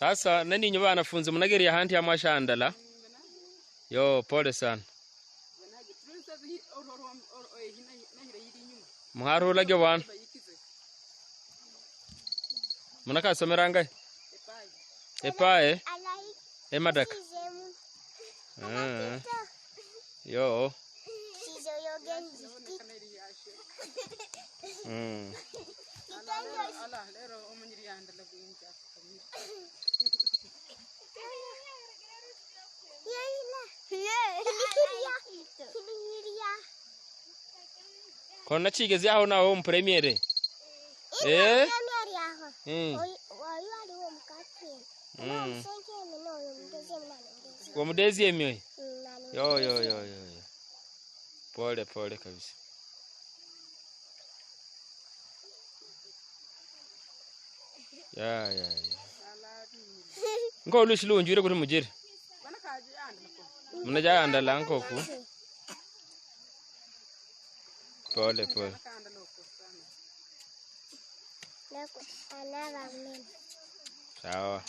Sasa nani nyoba wanafunzi mnageria hanti ya mwashandala? Yo, pole sana. Mharu lage wan. Munaka someranga? Epae. Emadak. Yo. Kona chigezi aho na home premiere. Kwa mudezi emyo. Yo. Pole kabisa. Ya. Ngo lushilo njure kuri mujire. Munaja andala nko ku. Pole. Sawa.